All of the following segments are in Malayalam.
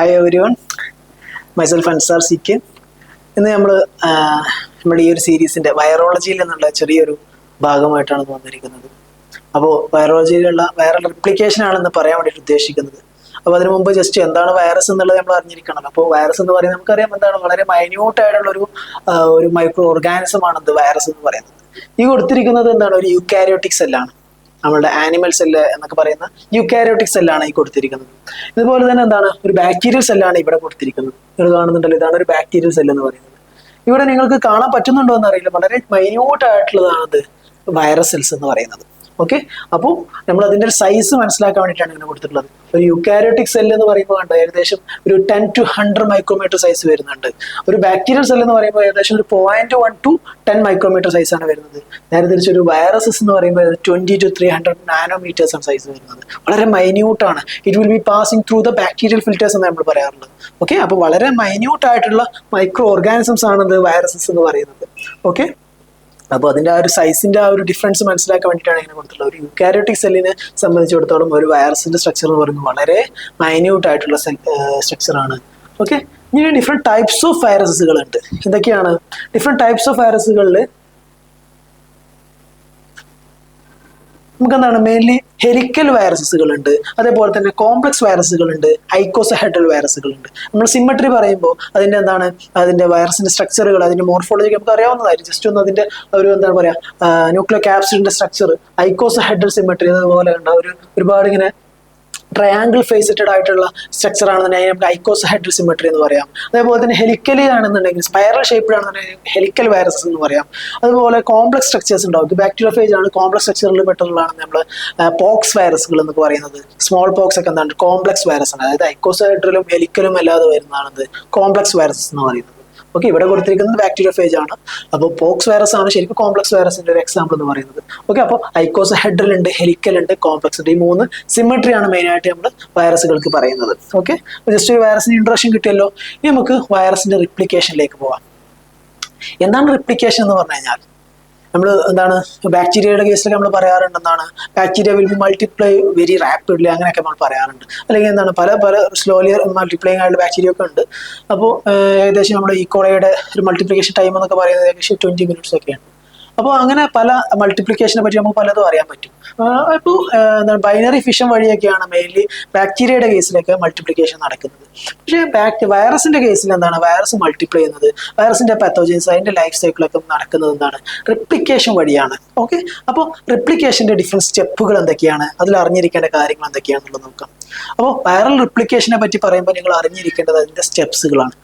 Hi everyone, myself Ansar C K. ഇന്ന് നമ്മുടെ ഈ ഒരു സീരീസിന്റെ വൈറോളജിയിൽ നിന്നുള്ള ചെറിയൊരു ഭാഗമായിട്ടാണ് വന്നിരിക്കുന്നത്. അപ്പോൾ വൈറോളജിയിലുള്ള വൈറൽ റിപ്ലിക്കേഷൻ ആണെന്ന് പറയാൻ വേണ്ടിയിട്ട് ഉദ്ദേശിക്കുന്നത്. അപ്പോൾ അതിനു മുമ്പ് ജസ്റ്റ് എന്താണ് വൈറസ് എന്നുള്ളത് നമ്മൾ അറിഞ്ഞിരിക്കണം. അപ്പോൾ വൈറസ് എന്ന് പറയുന്നത് നമുക്കറിയാം എന്താണ്, വളരെ മൈന്യൂട്ട് ആയിട്ടുള്ള ഒരു മൈക്രോ ഓർഗാനിസം ആണ് വൈറസ് എന്ന് പറയുന്നത്. ഈ കൊടുത്തിരിക്കുന്നത് എന്താണ്, ഒരു യൂക്കാരിയോട്ടിക് സെല്ലാണ്. നമ്മളുടെ ആനിമൽ സെല്ല് എന്നൊക്കെ പറയുന്ന യൂക്കാരിയോട്ടിക് സെല്ലാണ് ഈ കൊടുത്തിരിക്കുന്നത്. ഇതുപോലെ തന്നെ എന്താണ്, ഒരു ബാക്ടീരിയൽ സെല്ലാണ് ഇവിടെ കൊടുത്തിരിക്കുന്നത്. നിങ്ങൾ കാണുന്നുണ്ടല്ലോ, ഇതാണ് ഒരു ബാക്ടീരിയൽ സെൽ എന്ന് പറയുന്നത്. ഇവിടെ നിങ്ങൾക്ക് കാണാൻ പറ്റുന്നുണ്ടോ എന്ന് അറിയില്ല, വളരെ മൈന്യൂട്ട് ആയിട്ടുള്ളതാണ് വൈറസ് സെൽസ് എന്ന് പറയുന്നത്. ഓക്കെ, അപ്പോൾ നമ്മൾ അതിൻ്റെ സൈസ് മനസ്സിലാക്കാൻ വേണ്ടിയിട്ടാണ് ഇങ്ങനെ കൊടുത്തിട്ടുള്ളത്. ഒരു യൂക്കാരിയോട്ടിക് സെൽ എന്ന് പറയുമ്പോൾ കണ്ടോ, ഏകദേശം ഒരു 10 to 100 മൈക്രോമീറ്റർ സൈസ് വരുന്നുണ്ട്. ഒരു ബാക്ടീരിയൽ സെൽ എന്ന് പറയുമ്പോൾ ഏകദേശം ഒരു 0.1 to 10 മൈക്രോമീറ്റർ സൈസാണ് വരുന്നത്. നേരെ തിരിച്ച് ഒരു വൈറസസ് എന്ന് പറയുമ്പോൾ 20 to 300 നാനോമീറ്റേഴ്സ് ആണ് സൈസ് വരുന്നത്. വളരെ മൈന്യൂട്ട് ആണ്. It will be passing through the bacterial filters എന്ന് നമ്മൾ പറയാറുണ്ട്. ഓക്കെ, അപ്പോൾ വളരെ മൈന്യൂട്ട് ആയിട്ടുള്ള മൈക്രോ ഓർഗാനിസംസ് ആണ് വൈറസസ് എന്ന് പറയുന്നത്. ഓക്കെ, അപ്പോൾ അതിൻ്റെ ആ ഒരു സൈസിൻ്റെ ആ ഒരു ഡിഫറൻസ് മനസ്സിലാക്കാൻ വേണ്ടിയിട്ടാണ് ഇങ്ങനെ കൊടുത്തിട്ടുള്ളത്. ഒരു യൂക്കാരിയോട്ടിക് സെല്ലിനെ സംബന്ധിച്ചിടത്തോളം ഒരു വൈറസിന്റെ സ്ട്രക്ചർ എന്ന് പറയുന്നത് വളരെ മൈന്യൂട്ട് ആയിട്ടുള്ള സ്ട്രക്ചറാണ്. ഓക്കെ, ഇങ്ങനെ ഡിഫറെൻറ്റ് ടൈപ്സ് ഓഫ് വൈറസസുകൾ ഉണ്ട്. എന്തൊക്കെയാണ് ഡിഫറെൻറ്റ് ടൈപ്സ് ഓഫ് വൈറസുകളിൽ? നമുക്കെന്താണ്, മെയിൻലി ഹെലിക്കൽ വൈറസസുകൾ ഉണ്ട്, അതേപോലെ തന്നെ കോംപ്ലക്സ് വൈറസുകൾ ഉണ്ട്, ഐക്കോസഹെഡ്രൽ വൈറസുകൾ ഉണ്ട്. നമ്മൾ സിമ്മട്രി പറയുമ്പോൾ അതിന്റെ വൈറസിന്റെ സ്ട്രക്ചറുകൾ, അതിന്റെ മോർഫോളജി നമുക്ക് അറിയാവുന്നതായിരിക്കും. ജസ്റ്റ് ഒന്ന് അതിന്റെ ഒരു എന്താണ് പറയുക, ന്യൂക്ലിയോ ക്യാപ്സിഡിന്റെ സ്ട്രക്ചർ, ഐക്കോസഹെഡ്രൽ സിമ്മട്രി അതുപോലെ ഉണ്ട്. ഒരുപാട് ഇങ്ങനെ ട്രയാങ്കിൾ ഫേസറ്റഡ് ആയിട്ടുള്ള സ്ട്രക്ചർ ആണെന്നുണ്ടെങ്കിൽ നമുക്ക് ഐക്കോസഹെഡ്രൽ സിമ്മട്രി എന്ന് പറയാം. അതേപോലെ തന്നെ ഹെലിക്കലി ആണെന്നുണ്ടെങ്കിൽ, സ്പൈറൽ ഷേപ്പിലാണെന്നുണ്ടെങ്കിൽ ഹെലിക്കൽ വൈറസസ് എന്ന് പറയാം. അതുപോലെ കോംപ്ലക്സ് സ്ട്രക്ചേഴ്സ് ഉണ്ടാവും. ബാക്ടീരിയോഫേജ് ആണ്, കോംപ്ലക്സ് സ്ട്രക്ചറിൽ പെട്ടുള്ളതാണ് നമ്മൾ പോക്സ് വൈറസുകൾ എന്നൊക്കെ പറയുന്നത്. സ്മോൾ പോക്സ് ഒക്കെ എന്താണ്, കോംപ്ലക്സ് വൈറസ് ആണ്. അതായത് ഐക്കോസഹെഡ്രലും ഹെലിക്കലും അല്ലാതെ വരുന്നതാണ് കോംപ്ലക്സ് വൈറസസ് എന്ന് പറയുന്നത്. ഓക്കെ, ഇവിടെ കൊടുത്തിരിക്കുന്നത് ബാക്ടീരിയോഫേജ് ആണ്. അപ്പോൾ പോക്സ് വൈറസ് ആണ് ശരിക്കും കോംപ്ലക്സ് വൈറസിന്റെ ഒരു എക്സാമ്പിൾ എന്ന് പറയുന്നത്. ഓക്കെ, അപ്പോൾ ഐക്കോസഹെഡ്രൽ ഉണ്ട്, ഹെലിക്കൽ ഉണ്ട്, കോംപ്ലക്സ് ഉണ്ട്. ഈ 3 സിമ്മട്രി ആണ് മെയിൻ ആയിട്ട് നമ്മൾ വൈറസുകൾക്ക് പറയുന്നത്. ഓക്കെ, ജസ്റ്റ് ഒരു വൈറസിന് ഇൻട്രൊഡക്ഷൻ കിട്ടിയല്ലോ. ഇനി നമുക്ക് വൈറസിന്റെ റിപ്ലിക്കേഷനിലേക്ക് പോവാം. എന്താണ് റിപ്ലിക്കേഷൻ എന്ന് പറഞ്ഞു കഴിഞ്ഞാൽ, നമ്മൾ എന്താണ് ബാക്ടീരിയയുടെ കേസിലൊക്കെ നമ്മൾ പറയാറുണ്ട് എന്താണ്, bacteria will be multiply very rapidly, അങ്ങനെയൊക്കെ നമ്മൾ പറയാറുണ്ട്. അല്ലെങ്കിൽ എന്താണ്, പല സ്ലോലി മൾട്ടിപ്ലൈങ് ആയിട്ട് ബാക്ടീരിയ ഒക്കെ ഉണ്ട്. അപ്പോൾ ഏകദേശം നമ്മുടെ ഈക്കോളയുടെ ഒരു മൾട്ടിപ്ലിക്കേഷൻ ടൈം എന്നൊക്കെ പറയുന്നത് ഏകദേശം 20 minutes ഒക്കെയാണ്. അപ്പോൾ അങ്ങനെ പല മൾട്ടിപ്ലിക്കേഷനെ പറ്റി നമുക്ക് പലതും അറിയാൻ പറ്റും. ഇപ്പോൾ എന്താണ്, ബൈനറി ഫിഷൻ വഴിയൊക്കെയാണ് മെയിൻലി ബാക്ടീരിയയുടെ കേസിലൊക്കെ മൾട്ടിപ്ലിക്കേഷൻ നടക്കുന്നത്. പക്ഷേ വൈറസിന്റെ കേസിൽ എന്താണ്, വൈറസ് മൾട്ടിപ്ലൈ ചെയ്യുന്നത്, വൈറസിന്റെ പാത്തോജൻസ് അതിന്റെ ലൈഫ് സൈക്കിളൊക്കെ നടക്കുന്നത് എന്താണ്, റിപ്ലിക്കേഷൻ വഴിയാണ്. ഓക്കെ, അപ്പോൾ റിപ്ലിക്കേഷന്റെ ഡിഫറെന്റ് സ്റ്റെപ്പുകൾ എന്തൊക്കെയാണ്, അതിൽ അറിഞ്ഞിരിക്കേണ്ട കാര്യങ്ങൾ എന്തൊക്കെയാണെന്നുള്ളത് നോക്കാം. അപ്പോൾ വൈറൽ റിപ്ലിക്കേഷനെ പറ്റി പറയുമ്പോൾ നിങ്ങൾ അറിഞ്ഞിരിക്കേണ്ടത് അതിന്റെ സ്റ്റെപ്സുകളാണ്.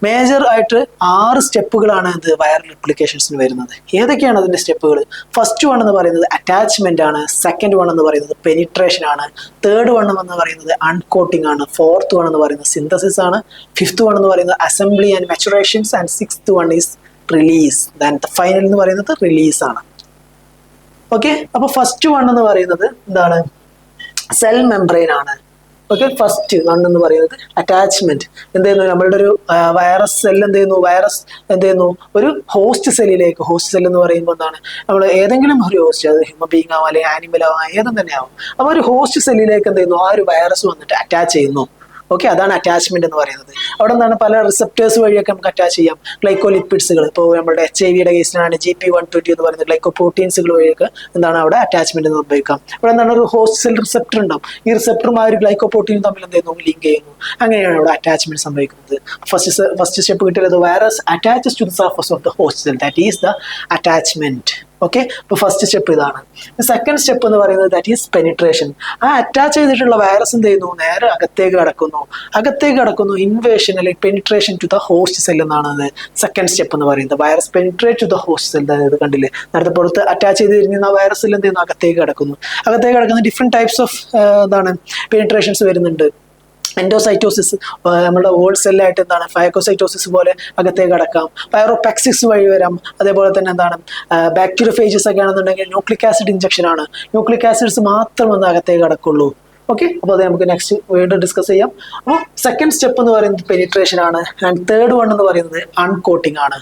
മേജർ ആയിട്ട് 6 സ്റ്റെപ്പുകളാണ് വൈറൽ റിപ്ലിക്കേഷൻസിന് വരുന്നത്. ഏതൊക്കെയാണ് അതിന്റെ സ്റ്റെപ്പുകൾ? ഫസ്റ്റ് വൺ എന്ന് പറയുന്നത് അറ്റാച്ച്മെന്റ് ആണ്. സെക്കൻഡ് വൺ എന്ന് പറയുന്നത് പെനിട്രേഷൻ ആണ്. തേർഡ് വൺ എന്ന് പറയുന്നത് അൺകോട്ടിംഗ് ആണ്. ഫോർത്ത് വൺ എന്ന് പറയുന്നത് സിന്തസിസ് ആണ്. ഫിഫ്ത്ത് വൺ എന്ന് പറയുന്നത് assembly and maturations. And sixth one is release. Then final എന്ന് പറയുന്നത് റിലീസ് ആണ്. ഓക്കെ, അപ്പൊ ഫസ്റ്റ് വൺ എന്ന് പറയുന്നത് എന്താണ്, സെൽ മെംബ്രെയിൻ ആണ്. ഓക്കെ, ഫസ്റ്റ് വൺ എന്ന് പറയുന്നത് അറ്റാച്ച്മെന്റ്. എന്ത് ചെയ്യുന്നു, നമ്മളുടെ ഒരു വൈറസ് സെൽ എന്ത് ചെയ്യുന്നു, ഒരു ഹോസ്റ്റ് സെല്ലിലേക്ക്, ഹോസ്റ്റ് സെൽ എന്ന് പറയുമ്പോൾ എന്താണ്, നമ്മൾ ഏതെങ്കിലും ഒരു ഹോസ്റ്റ്, അത് ഹ്യൂമൻ ബീങ് ആവാം അല്ലെങ്കിൽ ആനിമൽ ആവാം, ഏതും തന്നെ ആവും. അപ്പോൾ ഒരു ഹോസ്റ്റ് സെല്ലിലേക്ക് എന്ത് ചെയ്യുന്നു, ആ ഒരു വൈറസ് വന്നിട്ട് അറ്റാച്ച് ചെയ്യുന്നു. ഓക്കെ, അതാണ് അറ്റാച്ച്മെന്റ് എന്ന് പറയുന്നത്. അവിടെ എന്താണ്, പല റിസപ്റ്റേഴ്സ് വഴിയൊക്കെ നമുക്ക് അറ്റാച്ച് ചെയ്യാം. ഗ്ലൈക്കോലിപ്പിഡ്സുകൾ, ഇപ്പോൾ നമ്മുടെ HIV കേസിലാണ് GP120 എന്ന് പറയുന്നത് ഗ്ലൈക്കോ പ്രോട്ടീൻസുകൾ വഴിയൊക്കെ എന്താണ് അവിടെ അറ്റാച്ച്മെന്റ് സംഭവിക്കാം. അവിടെ എന്താണ്, ഒരു ഹോസ്റ്റ് സെൽ റിസപ്റ്റർ ഉണ്ടാവും. ഈ റിസപ്റ്ററും ആ ഒരു ഗ്ലൈക്കോ പ്രോട്ടീനും തമ്മിൽ എന്ത് ചെയ്യുന്നു, ലിങ്ക് ചെയ്യുന്നു. അങ്ങനെയാണ് അവിടെ അറ്റാച്ച്മെന്റ് സംഭവിക്കുന്നത്. ഫസ്റ്റ് സ്റ്റെപ്പ് കിട്ടിയത് virus attaches to the surface of the host cell, that is the attachment. Okay, അപ്പോൾ ഫസ്റ്റ് സ്റ്റെപ്പ് ഇതാണ്. സെക്കൻഡ് സ്റ്റെപ്പ് എന്ന് പറയുന്നത് ദാറ്റ് ഈസ് പെനിട്രേഷൻ. ആ അറ്റാച്ച് ചെയ്തിട്ടുള്ള വൈറസ് എന്ത് ചെയ്യുന്നു, നേരെ അകത്തേക്ക് കടക്കുന്നു. ഇൻവേഷൻ അല്ലെങ്കിൽ penetration to the host cell എന്നാണ് സെക്കൻഡ് സ്റ്റെപ്പ് എന്ന് പറയുന്നത്. Virus penetrate to the host cell. അതായത് കണ്ടില്ലേ, നേരത്തെ പുറത്ത് അറ്റാച്ച് ചെയ്തിരിക്കുന്ന വൈറസിൽ എന്ത് ചെയ്യുന്നു, അകത്തേക്ക് കടക്കുന്ന ഡിഫറെന്റ് ടൈപ്സ് ഓഫ് എന്താണ് പെനിട്രേഷൻസ് വരുന്നുണ്ട്. എൻഡോസൈറ്റോസിസ്, നമ്മുടെ ഓൾഡ് സെല്ലായിട്ട് എന്താണ്, ഫയക്കോസൈറ്റോസിസ് പോലെ അകത്തേക്ക് കടക്കാം. പൈറോപാക്സിസ് വഴി വരാം. അതേപോലെ തന്നെ എന്താണ്, ബാക്ടീരിയോഫേജസ് ഒക്കെ ആണെന്നുണ്ടെങ്കിൽ ന്യൂക്ലിക് ആസിഡ് ഇഞ്ചക്ഷൻ ആണ്. ന്യൂക്ലിക് ആസിഡ്സ് മാത്രം വന്ന് അകത്തേക്ക് കടക്കുള്ളൂ. ഓക്കെ, അപ്പോൾ അത് നമുക്ക് നെക്സ്റ്റ് വീണ്ടും ഡിസ്കസ് ചെയ്യാം. അപ്പോൾ സെക്കൻഡ് സ്റ്റെപ്പ് എന്ന് പറയുന്നത് പെനിട്രേഷൻ ആണ്. ആൻഡ് തേർഡ് വൺ എന്ന് പറയുന്നത് അൺകോട്ടിംഗ് ആണ്.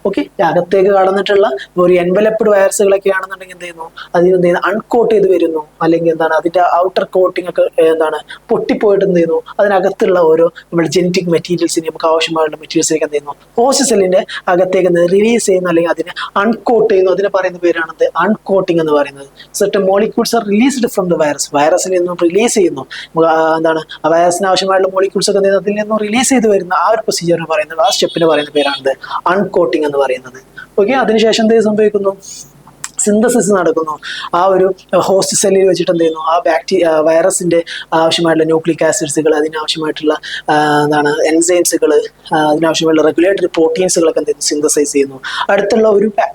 ഓക്കെ, അകത്തേക്ക് കടന്നിട്ടുള്ള ഒരു എൻവലപ്ഡ് വൈറസുകളൊക്കെ ആണെന്നുണ്ടെങ്കിൽ എന്ത് ചെയ്യുന്നു, അതിന് എന്ത് ചെയ്യുന്നു, അൺകോട്ട് ചെയ്ത് വരുന്നു, അല്ലെങ്കിൽ എന്താണ് അതിന്റെ ഔട്ടർ കോട്ടിംഗ് ഒക്കെ എന്താണ് പൊട്ടിപ്പോയിട്ട് എന്ത് ചെയ്യുന്നു, അതിനകത്തുള്ള ഓരോ നമ്മുടെ ജെനറ്റിക് മെറ്റീരിയൽസിന് നമുക്ക് ആവശ്യമായുള്ള മെറ്റീരിയൽസിലേക്ക് എന്ത് ചെയ്യുന്നു, ഹോസ്റ്റ് സെല്ലിന്റെ അകത്തേക്ക് റിലീസ് ചെയ്യുന്നു, അല്ലെങ്കിൽ അതിനെ അൺകോട്ട് ചെയ്യുന്നു. അതിനെ പറയുന്ന പേരാണ് അൺകോട്ടിംഗ് എന്ന് പറയുന്നത്. Certain molecules are released from the virus, വൈറസിൽ നിന്നും റിലീസ് ചെയ്യുന്നു. എന്താണ് ആ വൈറസിന് ആവശ്യമായുള്ള മോളിക്യൂൾസ് ഒക്കെ അതിൽ നിന്നും റിലീസ് ചെയ്ത് വരുന്ന ആ ഒരു പ്രൊസീജിയറിന് പറയുന്നത്, ആ സ്റ്റെപ്പിന് പറയുന്ന പേരാണ് അൺകോട്ടിംഗ് എന്ന് പറയുന്നത്. ഓക്കെ, അതിനുശേഷം എന്ത് സംഭവിക്കുന്നു, സിന്തസിസ് നടക്കുന്നു. ആ ഒരു ഹോസ്റ്റ് സെല്ലിൽ വെച്ചിട്ട് എന്ത് ചെയ്യുന്നു, ആ വൈറസിന്റെ ആവശ്യമായിട്ടുള്ള ന്യൂക്ലിക് ആസിഡ്സുകൾ, അതിനാവശ്യമായിട്ടുള്ള എന്താണ് എൻസൈംസുകൾ, അതിനാവശ്യമായുള്ള റെഗുലേറ്ററി പ്രോട്ടീൻസുകളൊക്കെ എന്ത് ചെയ്യുന്നു, സിന്തസൈസ് ചെയ്യുന്നു.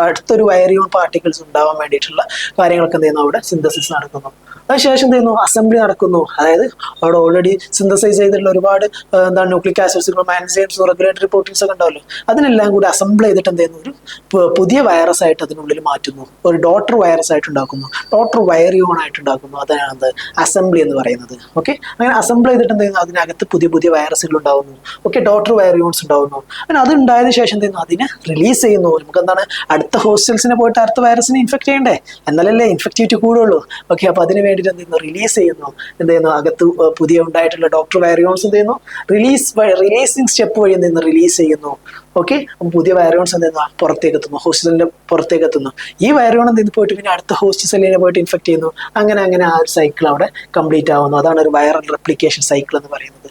അടുത്തൊരു വൈറിയോൺ പാർട്ടിക്കിൾസ് ഉണ്ടാവാൻ വേണ്ടിയിട്ടുള്ള കാര്യങ്ങളൊക്കെ എന്ത് ചെയ്യുന്നു, അവിടെ സിന്തസിസ് നടക്കുന്നു. അതിനുശേഷം എന്ത് ചെയ്യുന്നു, അസംബ്ലി നടക്കുന്നു. അതായത് അവിടെ ഓൾറെഡി സിന്തസൈസ് ചെയ്തിട്ടുള്ള ഒരുപാട് എന്താണ് ന്യൂക്ലിക് ആസിഡ്സുകളും എൻസൈംസും റെഗുലേറ്ററി പ്രോട്ടീൻസ് ഒക്കെ ഉണ്ടാവല്ലോ, അതിനെല്ലാം കൂടി അസംബിൾ ചെയ്തിട്ട് എന്ത് ചെയ്യുന്നു, ഒരു പുതിയ വൈറസ് ആയിട്ട് അതിനുള്ളിൽ മാറ്റുന്നു. ഒരു ഡോട്ടർ വൈറസ് ആയിട്ട് ഉണ്ടാക്കുന്നു, ഡോട്ടർ വൈറിയോൺ ആയിട്ട് ഉണ്ടാക്കുന്നു. അതാണ് അസംബ്ലി എന്ന് പറയുന്നത്. ഓക്കെ, അങ്ങനെ അസംബിൾ ചെയ്തിട്ട് എന്ത് ചെയ്യുന്നു, അതിനകത്ത് പുതിയ പുതിയ വൈറസുകൾ ഉണ്ടാവുന്നു. ഓക്കെ, ഡോട്ടർ വൈറിയോൺസ് ഉണ്ടാവുന്നു. അങ്ങനെ അത് ഉണ്ടായതിനു ശേഷം എന്ത് ചെയ്യുന്നു, അതിനെ റിലീസ് ചെയ്യുന്നു. നമുക്ക് എന്താണ് അടുത്ത ഹോസ്റ്റൽസിനെ പോയിട്ട് അടുത്ത വൈറസിനെ ഇൻഫെക്ട് ചെയ്യണ്ടേ, എന്നാലല്ലേ ഇൻഫെക്ടിവിറ്റി കൂടുള്ളൂ. ഓക്കെ, അപ്പൊ അതിന് വേണ്ടിയിട്ട് എന്ത് ചെയ്യുന്നു, റിലീസ് ചെയ്യുന്നു. എന്ത് ചെയ്യുന്നു, അകത്ത് പുതിയ ഉണ്ടായിട്ടുള്ള ഡോക്ടർ വൈറിയോൺസ് എന്ത് ചെയ്യുന്നു, റിലീസിങ് സ്റ്റെപ്പ് വഴി എന്ത് ചെയ്യുന്നു, റിലീസ് ചെയ്യുന്നു. ഓക്കെ, അപ്പം പുതിയ വൈറിയോൺസ് എന്ത് ചെയ്യുന്നു, പുറത്തേക്ക് എത്തുന്നു, ഹോസ്റ്റ് സെല്ലിന്റെ പുറത്തേക്ക് എത്തുന്നു. ഈ വൈറിയോൺ എന്ത് ചെയ്യുന്നു, പോയിട്ട് പിന്നെ അടുത്ത ഹോസ്റ്റ് സെല്ലിനെ പോയിട്ട് ഇൻഫെക്ട് ചെയ്യുന്നു. അങ്ങനെ അങ്ങനെ ആ ഒരു സൈക്കിൾ അവിടെ കംപ്ലീറ്റ് ആവുന്നു. അതാണ് ഒരു വൈറൽ റെപ്ലിക്കേഷൻ സൈക്കിൾ എന്ന് പറയുന്നത്.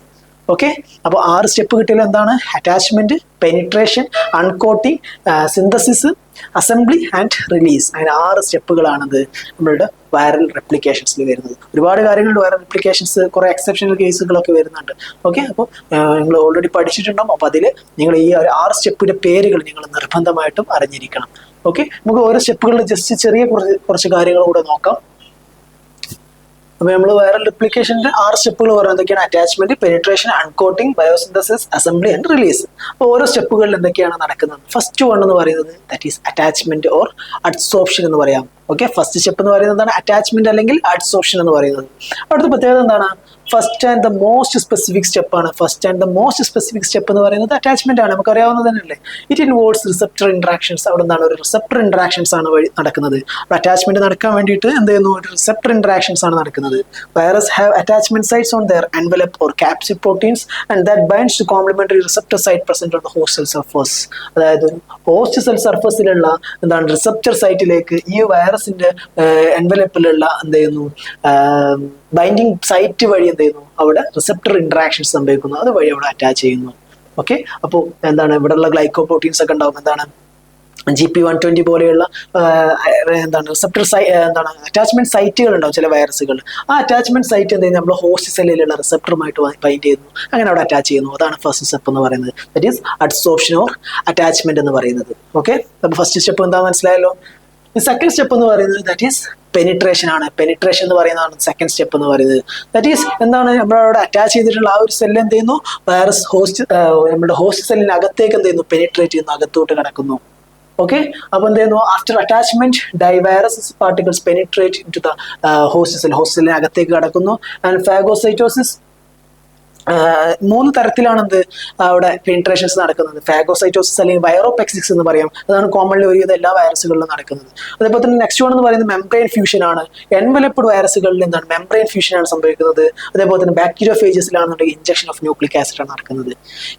ഓക്കെ, അപ്പോൾ 6 സ്റ്റെപ്പ് കിട്ടിയാൽ എന്താണ്, attachment, penetration, uncoating, synthesis, assembly and release. അങ്ങനെ 6 സ്റ്റെപ്പുകളാണത് നമ്മളുടെ വൈറൽ റെപ്ലിക്കേഷൻസിൽ വരുന്നത്. ഒരുപാട് കാര്യങ്ങളുണ്ട് വൈറൽ റെപ്ലിക്കേഷൻസ്, കുറെ എക്സെപ്ഷണൽ കേസുകളൊക്കെ വരുന്നുണ്ട്. ഓക്കെ, അപ്പോൾ നിങ്ങൾ ഓൾറെഡി പഠിച്ചിട്ടുണ്ടാവും. അപ്പോൾ അതിൽ നിങ്ങൾ ഈ 6 സ്റ്റെപ്പിന്റെ പേരുകൾ നിങ്ങൾ നിർബന്ധമായിട്ടും അറിഞ്ഞിരിക്കണം. ഓക്കെ, നമുക്ക് ഓരോ സ്റ്റെപ്പുകളിൽ ജസ്റ്റ് ചെറിയ കുറച്ച് കാര്യങ്ങൾ കൂടെ നോക്കാം. അപ്പോൾ നമ്മൾ വൈറൽ റെപ്ലിക്കേഷന്റെ 6 സ്റ്റെപ്പുകൾ പറയുന്നത് എന്തൊക്കെയാണ്, attachment, penetration, uncoating, biosynthesis, assembly and release. അപ്പോൾ ഓരോ സ്റ്റെപ്പുകളിൽ എന്തൊക്കെയാണ് നടക്കുന്നത്. ഫസ്റ്റ് വൺ എന്ന് പറയുന്നത് that is attachment or adsorption എന്ന് പറയാം. ഓക്കെ, ഫസ്റ്റ് സ്റ്റെപ്പ് എന്ന് പറയുന്നത് എന്താണ്, അറ്റാച്ച്മെന്റ് അല്ലെങ്കിൽ അഡ്സോർപ്ഷൻ എന്ന് പറയുന്നത്. അവിടുത്തെ പ്രത്യേകത എന്താണ്, first and the most specific step ആണ്. First and the most specific step എന്ന് പറയുന്നത് അറ്റാച്ച്മെന്റ് ആണ്. നമുക്ക് അറിയാവുന്നത് തന്നെയല്ലേ. It involves receptor interactions. അവിടെ എന്താണ്, ഒരു റിസപ്റ്റർ ഇന്ററാക്ഷൻസ് ആണ് നടക്കുന്നത്. അറ്റാച്ച്മെന്റ് നടക്കാൻ വേണ്ടിയിട്ട് എന്ത് ചെയ്യുന്നു, ഒരു റിസപ്റ്റർ ഇന്ററാക്ഷൻസ് ആണ് നടക്കുന്നത്. Virus have attachment sites on their envelope or capsid proteins and that binds to complementary receptor site present on the host cell surface. അതായത് ഹോസ്റ്റ് സെൽ സർഫസിലുള്ള എന്താണ് റിസപ്റ്റർ സൈറ്റിലേക്ക് ഈ വൈറസിന്റെ എൻവലപ്പിലുള്ള എന്ത് ചെയ്യുന്നു, ബൈൻഡിങ് സൈറ്റ് വഴി എന്ത് ചെയ്യുന്നു, അവിടെ റിസപ്റ്റർ ഇന്ററാക്ഷൻസ് സംഭവിക്കുന്നു. അത് വഴി അവിടെ അറ്റാച്ച് ചെയ്യുന്നു. ഓക്കെ, അപ്പോൾ എന്താണ്, ഇവിടെയുള്ള ഗ്ലൈക്കോ പ്രോട്ടീൻസ് ഒക്കെ ഉണ്ടാവും. എന്താണ് GP120 പോലെയുള്ള എന്താണ് റിസപ്റ്റർ എന്താണ് അറ്റാച്ച്മെന്റ് സൈറ്റുകൾ ഉണ്ടാവും ചില വൈറസുകൾ. ആ അറ്റാച്ച്മെന്റ് സൈറ്റ് എന്ത് ചെയ്യുന്നത്, നമ്മൾ ഹോസ്റ്റ് സെല്ലിലുള്ള റിസപ്റ്ററുമായിട്ട് ബൈൻഡ് ചെയ്യുന്നു, അങ്ങനെ അവിടെ അറ്റാച്ച് ചെയ്യുന്നു. അതാണ് ഫസ്റ്റ് സ്റ്റെപ്പ് എന്ന് പറയുന്നത്. That is adsorption or attachment എന്ന് പറയുന്നത്. ഓക്കെ, അപ്പോൾ ഫസ്റ്റ് സ്റ്റെപ്പ് എന്താ മനസ്സിലായല്ലോ. സെക്കൻഡ് സ്റ്റെപ്പ് എന്ന് പറയുന്നത് ദാറ്റ് ഈസ് പെനിട്രേഷൻ ആണ്. പെനിട്രേഷൻ എന്ന് പറയുന്നതാണ് സെക്കൻഡ് സ്റ്റെപ്പ് എന്ന് പറയുന്നത്. ദാറ്റ് ഈസ് എന്താണ്, നമ്മളവിടെ അറ്റാച്ച് ചെയ്തിട്ടുള്ള ആ ഒരു സെല്ല് എന്ത് ചെയ്യുന്നു, വൈറസ് നമ്മുടെ ഹോസ്റ്റ് സെല്ലിന് അകത്തേക്ക് എന്ത് ചെയ്യുന്നു, പെനിട്രേറ്റ് ചെയ്യുന്നു, അകത്തോട്ട് കിടക്കുന്നു. ഓക്കെ, അപ്പൊ എന്ത് ചെയ്യുന്നു, after attachment virus particles penetrate into the host cell, host സെല്ലിന് അകത്തേക്ക് കിടക്കുന്നു. ആൻഡ് ഫാഗോസൈറ്റോസിസ് 3 തരത്തിലാണ് എന്ത് അവിടെ പെനിട്രേഷൻസ് നടക്കുന്നത്. ഫാഗോസൈറ്റോസിസ് അല്ലെങ്കിൽ വൈറോപെക്സിക്സ് എന്ന് പറയാം. അതാണ് കോമൺലി ഒരുവിധ എല്ലാ വൈറസുകളിലും നടക്കുന്നത്. അതേപോലെ തന്നെ നെക്സ്റ്റ് വൺ എന്ന് പറയുന്നത് മെംബ്രെയിൻ ഫ്യൂഷൻ ആണ്. എൻവലപ്ഡ് വൈറസുകളിൽ എന്താണ് മെംബ്രെയിൻ ഫ്യൂഷൻ ആണ് സംഭവിക്കുന്നത്. അതേപോലെ തന്നെ ബാക്ടീരിയോഫേജസിലാണെന്നുണ്ടെങ്കിൽ ഇഞ്ചക്ഷൻ ഓഫ് ന്യൂക്ലിക് ആസിഡ് ആണ് നടക്കുന്നത്.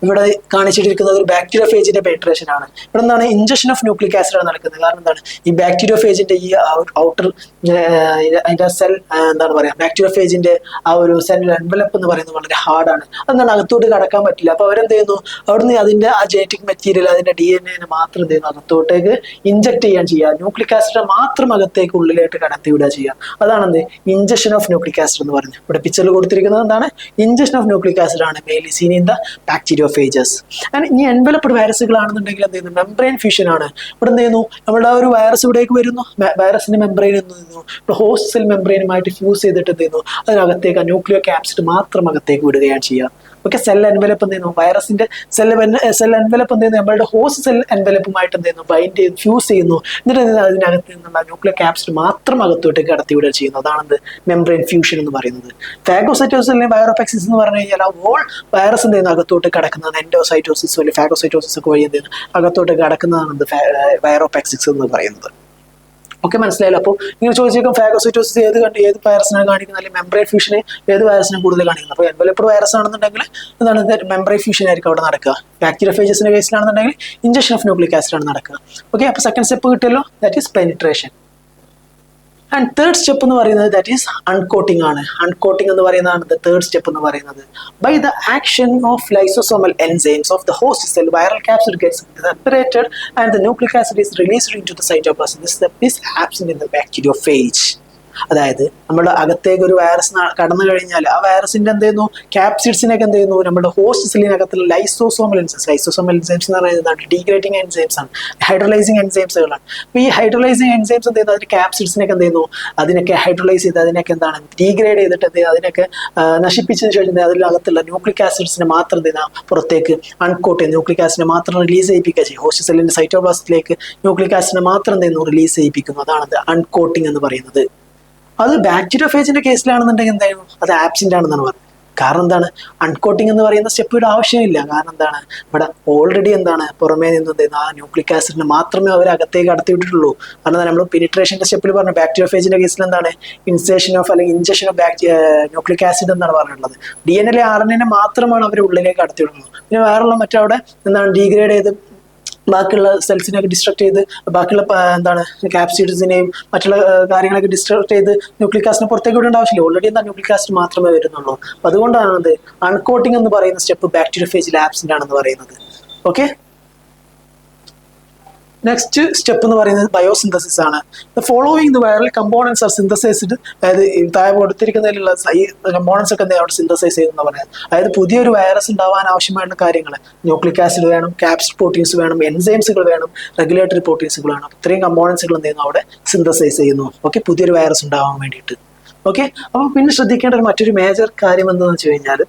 ഇവിടെ കാണിച്ചിട്ടിരിക്കുന്നത് ഒരു ബാക്ടീരിയോഫേജിന്റെ പെനിട്രേഷൻ ആണ്. ഇവിടെ എന്താണ് ഇഞ്ചക്ഷൻ ഓഫ് ന്യൂക്ലിക് ആസിഡ് ആണ് നടക്കുന്നത്. കാരണം എന്താണ്, ഈ ബാക്ടീരിയോഫേജിന്റെ ഈ ഔട്ടർ അതിന്റെ സെൽ എന്താണ് പറയാ, ബാക്ടീരിയോഫേജിന്റെ ആ ഒരു സെൽ എൻവലപ്പ് എന്ന് പറയുന്നത് വളരെ ഹാർഡാണ്. അതാണ് അകത്തോട്ട് കടക്കാൻ പറ്റില്ല. അപ്പൊ അവരെന്ത് ചെയ്യുന്നു, അവിടുന്ന് അതിന്റെ ആ ജനറ്റിക് മെറ്റീരിയൽ, അതിന്റെ DNA മാത്രം എന്ത് ചെയ്യുന്നു, അകത്തോട്ടേക്ക് ഇഞ്ചക്ട് ചെയ്യാൻ ചെയ്യുക. ന്യൂക്ലിക് ആസിഡ് മാത്രം അകത്തേക്ക് ഉള്ളിലേക്ക് കടത്തി വിടുക ചെയ്യുക. അതാണ് എന്ത് ഇഞ്ചക്ഷൻ ഓഫ് ന്യൂക്ലിക് ആസിഡ് എന്ന് പറയുന്നത്. ഇവിടെ പിക്ചറിൽ കൊടുത്തിരിക്കുന്നത് എന്താണ്, ഇഞ്ചക്ഷൻ ഓഫ് ന്യൂക്ലിക് ആസിഡ് ആണ് mainly scene in the ബാക്ടീരിയോഫേജസ്. And ഇനി എൻവലപ്ഡ് വൈറസുകളാണെന്നുണ്ടെങ്കിൽ എന്ത് ചെയ്യുന്നു, മെംബ്രെയിൻ ഫ്യൂഷൻ ആണ്. ഇവിടെ എന്ത് ചെയ്യുന്നു, നമ്മുടെ ഒരു വൈറസ് ഇവിടേക്ക് വരുന്നു, വൈറസിന്റെ മെംബ്രെയിൻ എന്ന് ചെയ്യുന്നു, ഇപ്പോൾ ഹോസ്റ്റ് സെൽ മെംബ്രെയിനുമായിട്ട് ഫ്യൂസ് ചെയ്തിട്ട് എന്ത് ചെയ്യുന്നു, അതിനകത്തേക്ക് ന്യൂക്ലിയോ ക്യാപ്സിഡ് മാത്രം അകത്തേക്ക് വിടുകയാണ് ചെയ്യുക. ഓക്കെ, സെൽ എൻവലപ്പ് എന്ത് ചെയ്യുന്നു, വൈറസിന്റെ സെൽ എൻവലപ്പ് എന്ത് ചെയ്യുന്നു, നമ്മളുടെ ഹോസ്റ്റ് സെൽ എൻവലപ്പുമായിട്ട് എന്ത് ചെയ്യുന്നു, ബൈൻഡ് ചെയ്ത് ഫ്യൂസ് ചെയ്യുന്നു. എന്നിട്ട് അതിനകത്ത് നിന്നുള്ള ന്യൂക്ലിയർ ക്യാപ്സിഡ് മാത്രം അകത്തോട്ട് കടത്തിവിടുക ചെയ്യുന്നു. അതാണെന്ത് മെംബ്രെയിൻ ഫ്യൂഷൻ എന്ന് പറയുന്നത്. ഫാഗോസൈറ്റോസിസ് അല്ലെങ്കിൽ വൈറോപെക്സിസ് എന്ന് പറഞ്ഞു കഴിഞ്ഞാൽ ആ ഹോൾ വൈറസ് എന്ത് ചെയ്യുന്നു അകത്തോട്ട് കിടക്കുന്നത്, എൻഡോസൈറ്റോസിസ് അല്ലെങ്കിൽ ഫാഗോസൈറ്റോസിസ് ഒക്കെ വഴി എന്ത് ചെയ്യുന്നു അകത്തോട്ട് കിടക്കുന്നതാണ് വൈറോപെക്സിസ് എന്ന് പറയുന്നത്. ഓക്കെ, മനസ്സിലായല്ലോ. അപ്പോൾ നിങ്ങൾ ചോദിച്ചേക്കും ഫാഗോസൈറ്റോസിസ് ഏത് വൈറസിനാണ് കാണിക്കുന്നത്, അല്ലെങ്കിൽ മെംബ്രെയിൻ ഫ്യൂഷനെ ഏത് വൈറസിനാണ് കൂടുതൽ കാണിക്കുന്നത്. അപ്പോൾ എൻവലപ്ഡ് വൈറസ് ആണെന്നുണ്ടെങ്കിൽ എന്താണ് മെംബ്രെയിൻ ഫ്യൂഷൻ ആയിരിക്കും അവിടെ നടക്കുക. ബാക്ടീരിയോഫേജസിന്റെ കേസിലാണെന്നുണ്ടെങ്കിൽ ഇഞ്ചക്ഷൻ ഓഫ് ന്യൂക്ലിക് ആസിഡ് ആണ് നടക്കുക. ഓക്കെ, അപ്പോൾ സെക്കൻഡ് സ്റ്റെപ്പ് കിട്ടിയല്ലോ, that is penetration. And third step എന്ന് പറയുന്നത് ദാറ്റ് ഈസ് അൺകോട്ടിംഗ് ആണ്. അൺകോട്ടിംഗ് എന്ന് പറയുന്നതാണ് തേർഡ് സ്റ്റെപ്പ് എന്ന് പറയുന്നത്. By the action of lysosomal enzymes of the host cell, viral capsid gets separated and the nucleic acid is released into the cytoplasm. This step is absent in the bacteriophage. അതായത് നമ്മുടെ അകത്തേക്ക് ഒരു വൈറസ് കടന്നു കഴിഞ്ഞാൽ ആ വൈറസിന്റെ എന്ത് ചെയ്യുന്നു, ക്യാപ്സിഡ്സിനൊക്കെ എന്ത് ചെയ്യുന്നു, നമ്മുടെ ഹോസ്റ്റ് സെല്ലിനകത്തുള്ള ലൈസോസോമൽ എൻസൈംസ് എന്ന് പറയുന്നത് ഡീഗ്രേഡിംഗ് എൻസൈംസ് ആണ്, ഹൈഡ്രോലൈസിങ് എൻസൈംസുകളാണ്. അപ്പോൾ ഈ ഹൈഡ്രോലൈസിങ് എൻസൈംസ് എന്ത് ചെയ്യുന്നു, അതിന് ക്യാപ്സിഡ്സിനൊക്കെ എന്ത് ചെയ്യുന്നു, അതിനൊക്കെ ഹൈഡ്രോലൈസ് ചെയ്ത് അതിനൊക്കെ എന്താണ് ഡീഗ്രേഡ് ചെയ്തിട്ട് എന്ത് ചെയ്യുക, അതിനൊക്കെ നശിപ്പിച്ചതിന് ശേഷം അതിനകത്തുള്ള ന്യൂക്ലിക് ആസിഡ്സിനെ മാത്രം എന്ത് ചെയ്യുക പുറത്തേക്ക് അൺകോട്ട് ചെയ്ത് ന്യൂക്ലിക് ആസിഡിനെ മാത്രം റിലീസ് ചെയ്യിപ്പിക്കുക ചെയ്യും. ഹോസ്റ്റ് സെല്ലിന്റെ സൈറ്റോപ്ലാസത്തിലേക്ക് ന്യൂക്ലിക് ആസിഡിനെ മാത്രം എന്ത് ചെയ്യുന്നു റിലീസ് ചെയ്യിപ്പിക്കുന്നു. അതാണ് അൺകോട്ടിംഗ് എന്ന് പറയുന്നത്. അത് ബാക്ടീരിയോഫേജിന്റെ കേസിലാണെന്നുണ്ടെങ്കിൽ എന്തായിരുന്നു, അത് ആബ്സെന്റ് ആണെന്നാണ് പറഞ്ഞത്. കാരണം എന്താണ്, അൺകോട്ടിംഗ് എന്ന് പറയുന്ന സ്റ്റെപ്പ് ആവശ്യമില്ല. കാരണം എന്താണ്, ഇവിടെ ഓൾറെഡി എന്താണ് പുറമേ നിന്ന് എന്ത് ചെയ്യുന്നു ആ ന്യൂക്ലിക് ആസിഡിനെ മാത്രമേ അവർ അകത്തേക്ക് കടത്തി വിട്ടിട്ടുള്ളൂ. കാരണം നമ്മൾ പെനിട്രേഷന്റെ സ്റ്റെപ്പിൽ പറഞ്ഞു ബാക്ടീരിയോഫേജിന്റെ കേസിൽ എന്താണ് ഇൻസേഷൻ ഓഫ് അല്ലെങ്കിൽ ഇഞ്ചക്ഷൻ ഓഫ് ന്യൂക്ലിക് ആസിഡ് എന്നാണ് പറഞ്ഞിട്ടുള്ളത്. DNA RNA മാത്രമാണ് അവർ ഉള്ളിലേക്ക് കടത്തി വിടുന്നത്. പിന്നെ വേറെയുള്ള മറ്റവിടെ എന്താണ് ഡീഗ്രേഡ് ചെയ്ത് ബാക്കിയുള്ള സെൽസിനെയൊക്കെ ഡിസ്ട്രക്ട് ചെയ്ത് ബാക്കിയുള്ള എന്താണ് ക്യാപ്സിഡ്സിനെയും മറ്റുള്ള കാര്യങ്ങളൊക്കെ ഡിസ്ട്രക്ട് ചെയ്ത് ന്യൂക്ലിക് ആസിഡിനെ പുറത്തേക്ക് വിടേണ്ട ആവശ്യമില്ല. ഓൾറെഡി എന്താ ന്യൂക്ലിക് ആസിഡ് മാത്രമേ വരുന്നുള്ളൂ. അപ്പോൾ അതുകൊണ്ടാണ് അത് അൺകോട്ടിംഗ് എന്ന് പറയുന്ന സ്റ്റെപ്പ് ബാക്ടീരിയോഫേജിൽ ആബ്സെന്റ് ആണെന്ന് പറയുന്നത്. ഓക്കെ, നെക്സ്റ്റ് സ്റ്റെപ്പ് എന്ന് പറയുന്നത് ബയോസിന്തസിസ് ആണ്. The following the viral components R synthesised. അതായത് താഴെ കൊടുത്തിരിക്കുന്നതിലുള്ള ഈ കമ്പോണൻസ് ഒക്കെ അവിടെ സിന്തസൈസ് ചെയ്യുന്ന പറയുന്നത്. അതായത് പുതിയൊരു വൈറസ് ഉണ്ടാവാൻ ആവശ്യമായിട്ടുള്ള കാര്യങ്ങൾ ന്യൂക്ലിക് ആസിഡ് വേണം, ക്യാപ്സിഡ് പ്രോട്ടീൻസ് വേണം, എൻസൈംസുകൾ വേണം, റെഗുലേറ്ററി പ്രോട്ടീൻസുകൾ വേണം. ഇത്രയും കമ്പോണൻസുകൾ എന്ത് ചെയ്യുന്നു അവിടെ സിന്തസൈസ് ചെയ്യുന്നു. ഓക്കെ, പുതിയൊരു വൈറസ് ഉണ്ടാവാൻ വേണ്ടിയിട്ട്. ഓക്കെ, അപ്പോൾ പിന്നെ ശ്രദ്ധിക്കേണ്ട മറ്റൊരു മേജർ കാര്യം എന്താണെന്ന് വെച്ച് കഴിഞ്ഞാൽ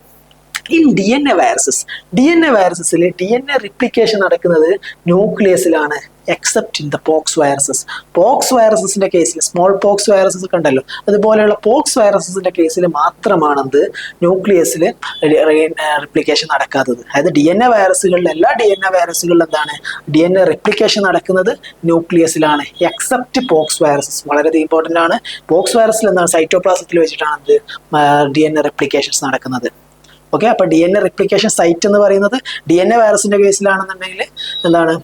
ഇൻ DNA വൈറസസിൽ DNA റിപ്ലിക്കേഷൻ നടക്കുന്നത് ന്യൂക്ലിയസിലാണ്, except in the poxviruses. പോക്സ് വൈറസസിന്റെ കേസിൽ സ്മോൾ പോക്സ് വൈറസസ് ഒക്കെ ഉണ്ടല്ലോ, അതുപോലെയുള്ള പോക്സ് വൈറസസിന്റെ കേസിൽ മാത്രമാണത് ന്യൂക്ലിയസിൽ റിപ്ലിക്കേഷൻ നടക്കാത്തത്. അതായത് DNA വൈറസുകളിൽ എന്താണ് DNA റിപ്ലിക്കേഷൻ നടക്കുന്നത് ന്യൂക്ലിയസിലാണ്, എക്സെപ്റ്റ് പോക്സ് വൈറസസ്. വളരെ ഇമ്പോർട്ടൻ്റ് ആണ്. പോക്സ് വൈറസിൽ എന്താണ് സൈറ്റോപ്ലാസത്തിൽ വെച്ചിട്ടാണ് DNA റിപ്ലിക്കേഷൻസ് നടക്കുന്നത്. ഓക്കെ, അപ്പോൾ DNA റിപ്ലിക്കേഷൻ സൈറ്റ് എന്ന് പറയുന്നത് DNA വൈറസിന്റെ കേസിലാണെന്നുണ്ടെങ്കിൽ എന്താണ്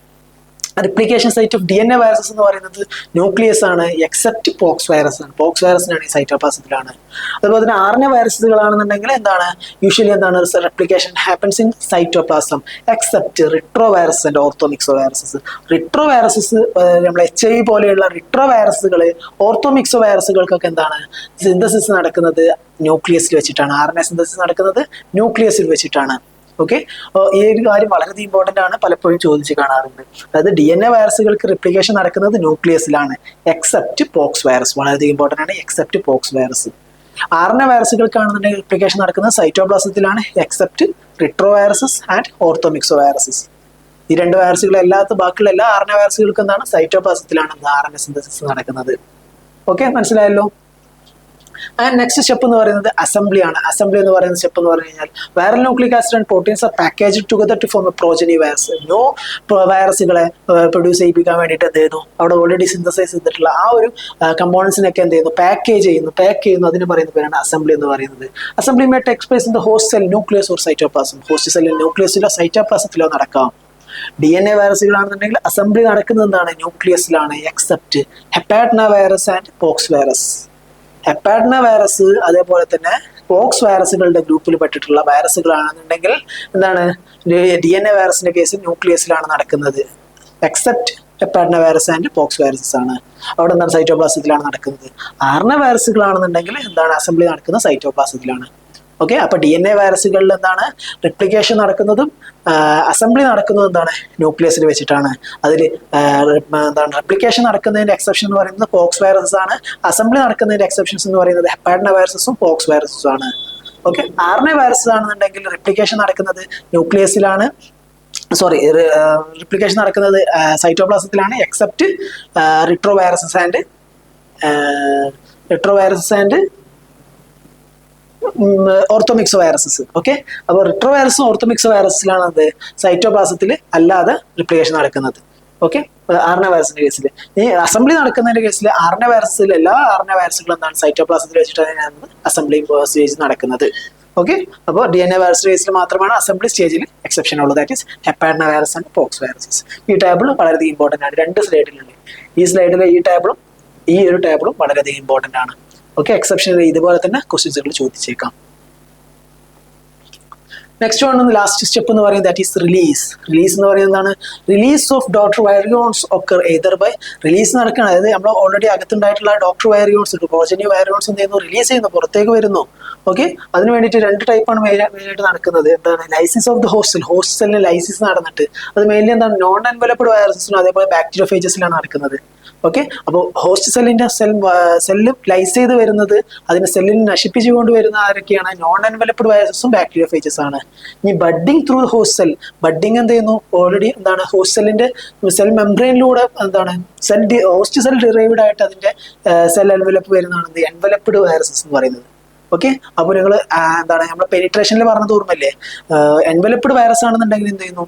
replication site of DNA viruses എന്ന് പറയുന്നത് ന്യൂക്ലിയസ് ആണ്, എക്സെപ്റ്റ് പോക്സ് വൈറസ് ആണ്. പോക്സ് വൈറസിനാണ് ഈ സൈറ്റോപ്ലാസത്തിലാണ്. അതുപോലെ തന്നെ RNA വൈറസുകളാണെന്നുണ്ടെങ്കിൽ എന്താണ് യൂഷ്വലി എന്താണ് replication happens in cytoplasm, except retrovirus and orthomyxoviruses. Retroviruses നമ്മൾ HIV പോലെയുള്ള റിട്രോ വൈറസുകൾ, ഓർത്തോമിക്സോ വൈറസുകൾക്കൊക്കെ എന്താണ് സിന്തസിസ് നടക്കുന്നത് ന്യൂക്ലിയസിൽ വെച്ചിട്ടാണ്. RNA സിന്തസിസ് നടക്കുന്നത് ന്യൂക്ലിയസിൽ വെച്ചിട്ടാണ്. ഓക്കെ, ഈ ഒരു കാര്യം വളരെ ഇമ്പോർട്ടൻ്റ് ആണ്, പലപ്പോഴും ചോദിച്ച് കാണാറുണ്ട്. അതായത് DNA വൈറസുകൾക്ക് റിപ്ലിക്കേഷൻ നടക്കുന്നത് ന്യൂക്ലിയസിലാണ്, എക്സെപ്റ്റ് പോക്സ് വൈറസ്. വളരെ ഇമ്പോർട്ടൻ്റ് ആണ്, എക്സെപ്റ്റ് പോക്സ് വൈറസ്. RNA വൈറസുകൾക്കാണെന്നുണ്ടെങ്കിൽ റിപ്ലിക്കേഷൻ നടക്കുന്നത് സൈറ്റോപ്ലാസത്തിലാണ്, except retroviruses and orthomyxoviruses. ഈ രണ്ട് വൈറസുകളല്ലാത്ത ബാക്കിയുള്ള എല്ലാ RNA വൈറസുകൾക്ക് എന്താണ് സൈറ്റോപ്ലാസത്തിലാണ് RNA സിന്തസിസ് നടക്കുന്നത്. ഓക്കെ, മനസ്സിലായല്ലോ. ആൻഡ് നെക്സ്റ്റ് സ്റ്റെപ്പ് എന്ന് പറയുന്നത് അസംബ്ലി ആണ്. അസംബ്ലി എന്ന് പറയുന്ന സ്റ്റെപ്പ് എന്ന് പറഞ്ഞു കഴിഞ്ഞാൽ viral nucleic acid and proteins are packaged together to form a progeny virus. വൈറസുകളെ പ്രൊഡ്യൂസ് ചെയ്യിപ്പിക്കാൻ വേണ്ടിയിട്ട് എന്ത് ചെയ്യുന്നു, അവിടെ ഓൾറെഡി സിന്തസൈസ് ചെയ്തിട്ടുള്ള ആ ഒരു കമ്പോണൻസിനൊക്കെ എന്ത് ചെയ്യുന്നു പാക്ക് ചെയ്യുന്നു. അതിന് പറയുന്ന പേരാണ് അസംബ്ലി എന്ന് പറയുന്നത്. Assembly may take place in the host cell nucleus or cytoplasm. Host സെല്ലിൽ ന്യൂക്ലിയസിലോ സൈറ്റോപ്ലാസത്തിലോ നടക്കാം. DNA വൈറസുകളാണെന്നുണ്ടെങ്കിൽ അസംബ്ലി നടക്കുന്നത് എന്താണ് ന്യൂക്ലിയസിലാണ്, except hepadnavirus and poxvirus. Hepadnavirus അതേപോലെ തന്നെ പോക്സ് വൈറസുകളുടെ ഗ്രൂപ്പിൽ പെട്ടിട്ടുള്ള വൈറസുകളാണെന്നുണ്ടെങ്കിൽ എന്താണ് DNA വൈറസിന്റെ കേസ് ന്യൂക്ലിയസിലാണ് നടക്കുന്നത്, except hepadnavirus and poxviruses ആണ്. അവിടെ എന്താണ് സൈറ്റോപ്ലാസത്തിലാണ് നടക്കുന്നത്. RNA വൈറസുകളാണെന്നുണ്ടെങ്കിൽ എന്താണ് അസംബ്ലി നടക്കുന്നത് സൈറ്റോപ്ലാസത്തിലാണ്. ഓക്കെ, അപ്പോൾ DNA വൈറസുകളിൽ എന്താണ് റിപ്ലിക്കേഷൻ നടക്കുന്നതും അസംബ്ലി നടക്കുന്നതും എന്താണ് ന്യൂക്ലിയസിൽ വെച്ചിട്ടാണ്. അതിൽ എന്താണ് റിപ്ലിക്കേഷൻ നടക്കുന്നതിന്റെ എക്സെപ്ഷൻ എന്ന് പറയുന്നത് പോക്സ് വൈറസസ് ആണ്. അസംബ്ലി നടക്കുന്നതിന്റെ എക്സെപ്ഷൻസ് എന്ന് പറയുന്നത് ഹെപ്പാറ്റിന വൈറസസും പോക്സ് വൈറസസും ആണ്. ഓക്കെ, RNA വൈറസ് ആണെന്നുണ്ടെങ്കിൽ റിപ്ലിക്കേഷൻ നടക്കുന്നത് ന്യൂക്ലിയസിലാണ്, സോറി, റിപ്ലിക്കേഷൻ നടക്കുന്നത് സൈറ്റോപ്ലാസത്തിലാണ്, എക്സെപ്റ്റ് റിട്രോവൈറസസ് ആൻഡ് ഓർത്തോമിക്സ് വൈറസസ്. ഓക്കെ, അപ്പോൾ റിട്രോവൈറസും ഓർത്തോമിക്സ് വൈറസിലാണ് എന്ത് സൈറ്റോപ്ലാസത്തിൽ അല്ലാതെ റിപ്ലിക്കേഷൻ നടക്കുന്നത്. ഓക്കെ, RNA വൈറസിന്റെ കേസിൽ. ഈ അസംബ്ലി നടക്കുന്നതിന്റെ കേസിൽ RNA വൈറസിൽ എല്ലാ RNA വൈറസുകളും എന്താണ് സൈറ്റോപ്ലാസത്തിൽ വെച്ചിട്ടാണ് അസംബ്ലി സ്റ്റേജ് നടക്കുന്നത്. ഓക്കെ, അപ്പോൾ DNA വൈറസിന്റെ കേസിൽ മാത്രമാണ് അസംബ്ലി സ്റ്റേജിൽ എക്സെപ്ഷൻ ഉള്ളത്. That is hepadnavirus and poxviruses. ഈ ടേബിൾ വളരെയധികം ഇമ്പോർട്ടൻ്റ് ആണ്. 2 സ്ലൈഡിലുണ്ട്. ഈ സ്ലൈഡിലെ ഈ ടേബിളും ഈ ഒരു ടേബിളും വളരെയധികം ഇമ്പോർട്ടൻ്റ് ആണ്. ഓക്കെ, എക്സെപ്ഷൻ ഇതുപോലെ തന്നെ ക്വസ്റ്റ്യൻസുകൾ ചോദിച്ചേക്കാം. നെക്സ്റ്റ് വൺ ലാസ്റ്റ് സ്റ്റെപ്പ് എന്ന് പറയുന്നത് ദാറ്റ് ഈസ് റിലീസ്. റിലീസ് എന്ന് പറയുന്നതാണ് release of daughter virions occur either by release നടക്കണം. അതായത് നമ്മൾ ഓൾറെഡി അകത്തുണ്ടായിട്ടുള്ള ഡോക്ടർ വൈറിയോൺസ് പ്രോജനി വൈറിയോൺസ് എന്ത് ചെയ്യുന്നു, റിലീസ് ചെയ്യുന്നു, പുറത്തേക്ക് വരുന്നു. ഓക്കെ, അതിന് വേണ്ടിയിട്ട് 2 ടൈപ്പാണ് മെയിനായിട്ട് നടക്കുന്നത്. എന്താണ് ലൈസിസ് ഓഫ് ദ ഹോസ്റ്റ് സെല്ലിന് ലൈസിസ് നടന്നിട്ട് അത് മെയിൻലി എന്താണ് നോൺ എൻവലപ്ഡ് വൈറസസിനും അതേപോലെ ബാക്ടീരിയോഫേജസിലാണ് നടക്കുന്നത്. ഓക്കെ, അപ്പോൾ ഹോസ്റ്റ് സെല്ലിന്റെ സെല്ല് ലൈസ് ചെയ്ത് വരുന്നത് അതിന്റെ സെല്ലിനെ നശിപ്പിച്ചു കൊണ്ടുവരുന്ന ആരൊക്കെയാണ്? നോൺ എൻവലപ്ഡ് വൈറസസും ബാക്ടീരിയോഫേജസ് ആണ്. ഇനി budding through host cell, budding എന്ത് ചെയ്യുന്നു, ഓൾറെഡി എന്താണ് ഹോസ്റ്റ് സെല്ലിന്റെ സെൽ മെംബ്രെയിനിലൂടെ എന്താണ് ഹോസ്റ്റ് സെൽ ഡിറൈവ്ഡ് ആയിട്ട് അതിന്റെ സെൽ എൻവലപ്പ് വരുന്നതാണ് എൻവലപ്ഡ് വൈറസസ് എന്ന് പറയുന്നത്. ഓക്കെ, അപ്പോൾ നിങ്ങൾ എന്താണ് നമ്മൾ പെനിട്രേഷനിൽ പറഞ്ഞത് ഓർമ്മല്ലേ, എൻവലപ്ഡ് വൈറസ് ആണെന്നുണ്ടെങ്കിൽ എന്ത് ചെയ്യുന്നു,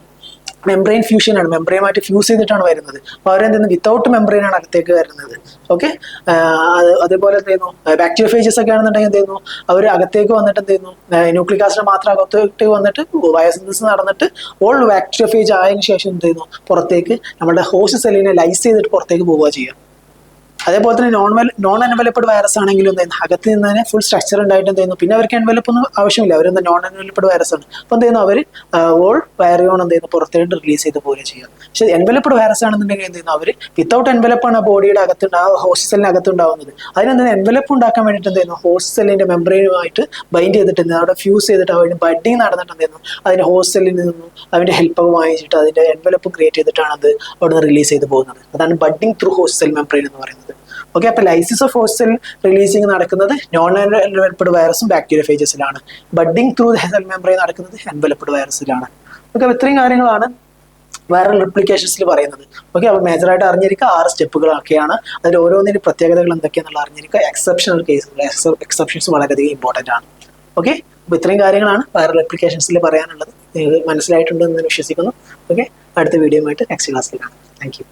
മെംബ്രെയിൻ ഫ്യൂഷൻ ആണ്, മെംബ്രെയിനുമായിട്ട് ഫ്യൂസ് ചെയ്തിട്ടാണ് വരുന്നത്. അപ്പോൾ അവരെന്തെയ്യുന്നു വിത്തൗട്ട് മെംബ്രെയിൻ ആണ് അകത്തേക്ക് വരുന്നത്. ഓക്കെ, അതേപോലെ എന്ത് ചെയ്യുന്നു ബാക്ടീരിയോഫേജസ് ഒക്കെ ആണെന്നുണ്ടെങ്കിൽ എന്ത് ചെയ്യുന്നു, അവർ അകത്തേക്ക് വന്നിട്ട് എന്ത് ചെയ്യുന്നു ന്യൂക്ലിക് ആസിഡ് മാത്രം അകത്തേക്ക് വന്നിട്ട് ബയോസിന്തസിസ് നടന്നിട്ട് ഓൾ ബാക്ടീരിയോഫേജ് ആയതിനു ശേഷം എന്ത് ചെയ്യുന്നു പുറത്തേക്ക് നമ്മുടെ ഹോസ്റ്റ് സെല്ലിനെ ലൈസ് ചെയ്തിട്ട് പുറത്തേക്ക് പോവുക ചെയ്യുക. അതേപോലെ തന്നെ നോൺ എൻവലപ്ഡ് വൈറസ് ആണെങ്കിലും എന്ത് ചെയ്യുന്നു അകത്ത് നിന്ന് തന്നെ ഫുൾ സ്ട്രക്ചർ ഉണ്ടായിട്ട് എന്ത് ചെയ്യുന്നു, പിന്നെ അവർക്ക് എൻവലപ്പ് ഒന്നും ആവശ്യമില്ല, അവരെന്താ നോൺ എൻവലപ്ഡ് വൈറസ് ആണ്. അപ്പോൾ എന്ത് ചെയ്യുന്നു അവർ ഓൾ വൈറിയോൺ എന്ത് ചെയ്യുന്നു പുറത്തേക്ക് റിലീസ് ചെയ്ത് പോവുക ചെയ്യുക. പക്ഷേ എൻവലപ്ഡ് വൈറസ് ആണെന്നുണ്ടെങ്കിൽ എന്ത് ചെയ്യുന്നു അവർ വിത്തൗട്ട് എൻവലപ്പാണ് ബോഡിയുടെ അകത്ത് ഹോസ്റ്റ് സെല്ലിന് അകത്ത് ഉണ്ടാവുന്നത്. അതിനെന്താ എൻവലപ്പ് ഉണ്ടാക്കാൻ വേണ്ടിയിട്ട് എന്ത് ചെയ്യുന്നു ഹോസ്റ്റ് സെല്ലിന്റെ മെംബ്രെയിനുമായിട്ട് ബൈൻഡ് ചെയ്തിട്ട് അവിടെ ഫ്യൂസ് ചെയ്തിട്ട് അവരുടെ ബഡ്ഡിങ് നടന്നിട്ട് എന്ത് ചെയ്യുന്നു അതിന്റെ ഹോസ്റ്റ് സെല്ലിൽ നിന്നും അതിന്റെ ഹെൽപ്പ് വാങ്ങിച്ചിട്ട് അതിന്റെ എൻവലപ്പ് ക്രിയേറ്റ് ചെയ്തിട്ടാണ് അത് അവിടെ നിന്ന് റിലീസ് ചെയ്ത് പോകുന്നത്. അതാണ് budding through host cell membrane എന്ന് പറയുന്നത്. ഓക്കെ, അപ്പോൾ ലൈസിസ് ഓഫ് ഹോസ്റ്റ് സെൽ റിലീസിങ് നടക്കുന്നത് നോൺ എൻവലപ്ഡ് വൈറസും ബാക്ടീരിയോഫേജസിലാണ്. ബഡ്ഡിങ് ത്രൂ സെൽ മെംബ്രെയിൻ നടക്കുന്നത് എൻവലപ്ഡ് വൈറസിലാണ്. ഓക്കെ, അപ്പോൾ ഇത്രയും കാര്യങ്ങളാണ് വൈറൽ റിപ്ലിക്കേഷൻസിൽ പറയുന്നത്. ഓക്കെ, അപ്പോൾ മേജറായിട്ട് അറിഞ്ഞിരിക്കുക 6 സ്റ്റെപ്പുകളൊക്കെയാണ്. അതിൽ ഓരോന്നിനും പ്രത്യേകതകൾ എന്തൊക്കെയാണെന്നുള്ള അറിഞ്ഞിരിക്കുക. എക്സെപ്ഷണൽ കേസുകൾ, എക്സെപ്ഷൻസ് വളരെയധികം ഇമ്പോർട്ടൻ്റ് ആണ്. ഓക്കെ, അപ്പോൾ ഇത്രയും കാര്യങ്ങളാണ് വൈറൽ റിപ്ലിക്കേഷൻസിൽ പറയാനുള്ളത്. നിങ്ങൾക്ക് മനസ്സിലായിട്ടുണ്ടെന്ന് വിശ്വസിക്കുന്നു. ഓക്കെ, അടുത്ത വീഡിയോയുമായിട്ട് നെക്സ്റ്റ് ക്ലാസ്സിൽ കാണാം. Thank you.